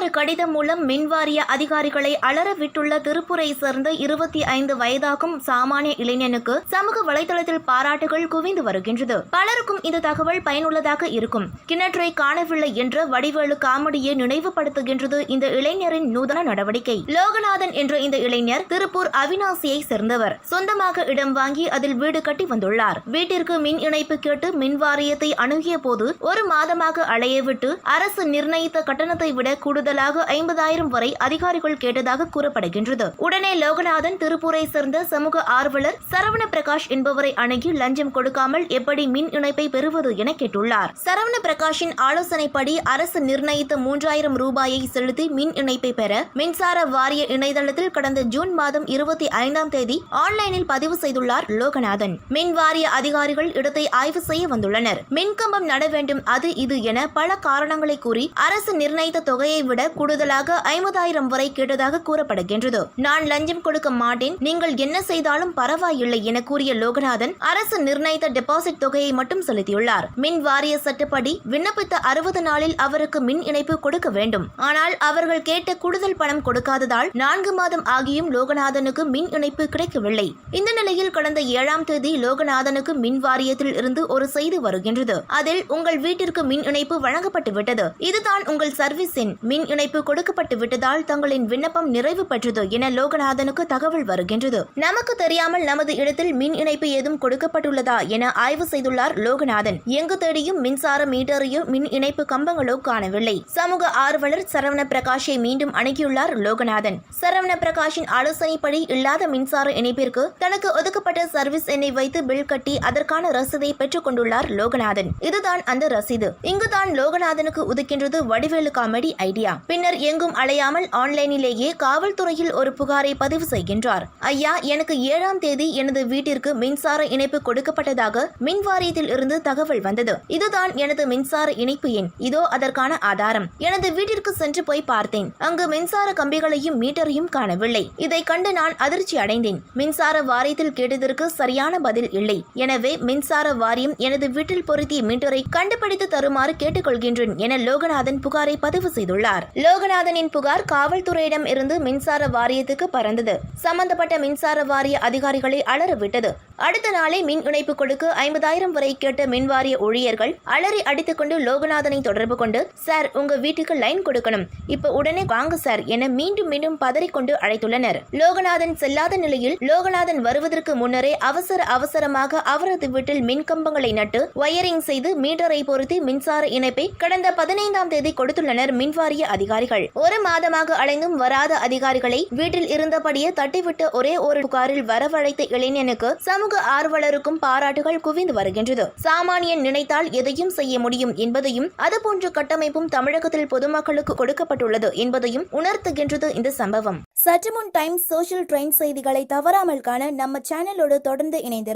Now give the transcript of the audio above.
ஒரு கடிதம் மூலம் மின்வாரிய அதிகாரிகளை அலறவிட்டுள்ள திருப்பூரை சேர்ந்த 25 வயதாகும் சாமானிய இளைஞனுக்கு சமூக வலைதளத்தில் பாராட்டுகள் குவிந்து வருகின்றது. பலருக்கும் இந்த தகவல் பயனுள்ளதாக இருக்கும். கிணற்றை காணவில்லை என்ற வடிவேலு காமெடியை நினைவுபடுத்துகின்றது இந்த இளைஞரின் நூதன நடவடிக்கை. லோகநாதன் என்ற இந்த இளைஞர் திருப்பூர் அவிநாசியை சேர்ந்தவர். சொந்தமாக இடம் வாங்கி அதில் வீடு கட்டி வந்துள்ளார். வீட்டிற்கு மின் இணைப்பு கேட்டு மின் வாரியத்தை அணுகிய போது ஒரு மாதமாக அலைய விட்டு அரசு நிர்ணயித்த கட்டணத்தை விட கூடுதலாக 50,000 வரை அதிகாரிகள் கேட்டதாக கூறப்படுகின்றது. உடனே லோகநாதன் திருப்பூரை சேர்ந்த சமூக ஆர்வலர் சரவண பிரகாஷ் என்பவரை அணுகி லஞ்சம் கொடுக்காமல் எப்படி மின் இணைப்பை பெறுவது என கேட்டுள்ளார். சரவண பிரகாஷின் ஆலோசனைப்படி அரசு நிர்ணயித்த 3,000 ரூபாயை செலுத்தி மின் இணைப்பை பெற மின்சார வாரிய இணையதளத்தில் கடந்த ஜூன் மாதம் 25ஆம் தேதி ஆன்லைனில் பதிவு செய்துள்ளார் லோகநாதன். மின் வாரிய அதிகாரிகள் இடத்தை ஆய்வு செய்ய வந்துள்ளனர். மின்கம்பம் நட வேண்டும், அது இது என பல காரணங்களை கூறி அரசு நிர்ணயித்த தொகையை விட கூடுதலாக 50,000 வரை கேட்டதாக கூறப்படுகின்றது. நான் லஞ்சம் கொடுக்க மாட்டேன், நீங்கள் என்ன செய்தாலும் பரவாயில்லை என கூறிய லோகநாதன் அரசு நிர்ணயித்த டெபாசிட் தொகையை மட்டும் செலுத்தியுள்ளார். மின் வாரிய சட்டப்படி விண்ணப்பித்த 60 நாளில் அவருக்கு மின் இணைப்பு கொடுக்க வேண்டும். ஆனால் அவர்கள் கேட்ட கூடுதல் பணம் கொடுக்காததால் 4 மாதம் ஆகியும் லோகநாதனுக்கு மின் இணைப்பு கிடைக்கவில்லை. இந்த நிலையில் கடந்த 7ஆம் தேதி லோகநாதனுக்கு மின் வாரியத்தில் இருந்து ஒரு செய்தி வருகின்றது. அதில் உங்கள் வீட்டிற்கு மின் இணைப்பு வழங்கப்பட்டு விட்டது, இதுதான் உங்கள் சர்வீஸ் எண், மின் இணைப்பு கொடுக்கப்பட்டு விட்டதால் தங்களின் விண்ணப்பம் நிறைவு பெற்றது என லோகநாதனுக்கு தகவல் வருகின்றது. நமக்கு தெரியாமல் நமது இடத்தில் மின் இணைப்பு ஏதும் கொடுக்கப்பட்டுள்ளதா என ஆய்வு செய்துள்ளார் லோகநாதன். எங்கு தேடியும் மின்சார மீட்டரையோ மின் இணைப்பு கம்பங்களோ காணவில்லை. சமூக ஆர்வலர் சரவண பிரகாஷை மீண்டும் அணுகியுள்ளார் லோகநாதன். சரவண பிரகாஷின் ஆலோசனைப்படி இல்லாத மின்சார இணைப்பிற்கு தனக்கு ஒதுக்கப்பட்ட சர்வீஸ் எண்ணை வைத்து பில் கட்டி அதற்கான ரசீதை பெற்றுக் கொண்டுள்ளார் லோகநாதன். இதுதான் அந்த ரசீது. இங்குதான் லோகநாதனுக்கு உதிக்கின்றது வடிவேலு காமெடி ஐடியா. பின்னர் எங்கும் அலையாமல் ஆன்லைனிலேயே காவல்துறையில் ஒரு புகாரை பதிவு செய்கின்றார். ஐயா, எனக்கு 7ஆம் தேதி எனது வீட்டிற்கு மின்சார இணைப்பு கொடுக்கப்பட்டதாக மின் வாரியத்தில் இருந்து தகவல் வந்தது. இதுதான் எனது மின்சார இணைப்பு எண், இதோ அதற்கான ஆதாரம். எனது வீட்டிற்கு சென்று போய் பார்த்தேன். அங்கு மின்சார கம்பிகளையும் மீட்டரையும் காணவில்லை. இதை கண்டு நான் அதிர்ச்சி அடைந்தேன். மின்சார வாரியத்தில் கேட்டதற்கு சரியான பதில் இல்லை. எனவே மின்சார வாரியம் எனது வீட்டில் பொருத்திய மீட்டரை கண்டுபிடித்து தருமாறு கேட்டுக்கொள்கின்றேன் என லோகநாதன் புகாரை பதிவு செய்துள்ளார். லோகநாதனின் புகார் காவல்துறையிடம் இருந்து மின்சார வாரியத்துக்கு பறந்தது. சம்பந்தப்பட்ட மின்சார வாரிய அதிகாரிகளை அலறவிட்டது. அடுத்த நாளே மின் இணைப்பு கொடுக்க 50,000 வரை கேட்ட மின்வாரிய ஊழியர்கள் அலறி அடித்துக் கொண்டு லோகநாதனை தொடர்பு கொண்டு, சார், உங்க வீட்டுக்கு லைன் கொடுக்கணும், இப்ப உடனே வாங்க சார் என மீண்டும் மீண்டும் பதறிக்கொண்டு அழைத்துள்ளனர். லோகநாதன் செல்லாத நிலையில் லோகநாதன் வருவதற்கு முன்னரே அவசரமாக அவரது வீட்டில் மின்கம்பங்களை நட்டு வயரிங் செய்து மீட்டரை பொருத்தி மின்சார இணைப்பை கடந்த 15ஆம் தேதி கொடுத்துள்ளனர் மின்வாரிய அதிகாரிகள். ஒரு மாதமாக அலைந்தும் வராத அதிகாரிகளை வீட்டில் இருந்தபடியே தட்டிவிட்ட ஒரே ஒரு புகாரில் வரவழைத்த இளைஞனுக்கு சமூக ஆர்வலருக்கும் பாராட்டுகள் குவிந்து வருகின்றது. சாமானியன் நினைத்தால் எதையும் செய்ய முடியும் என்பதையும் அதுபோன்ற கட்டமைப்பும் தமிழகத்தில் பொதுமக்களுக்கு கொடுக்கப்பட்டுள்ளது என்பதையும் உணர்த்துகின்றது இந்த சம்பவம். சற்றுமுன் டைம்ஸ் சோஷியல் ட்ரெண்ட் செய்திகளை தவறாமல் காண நம்ம சேனலோடு தொடர்ந்து இணைந்திருங்கள்.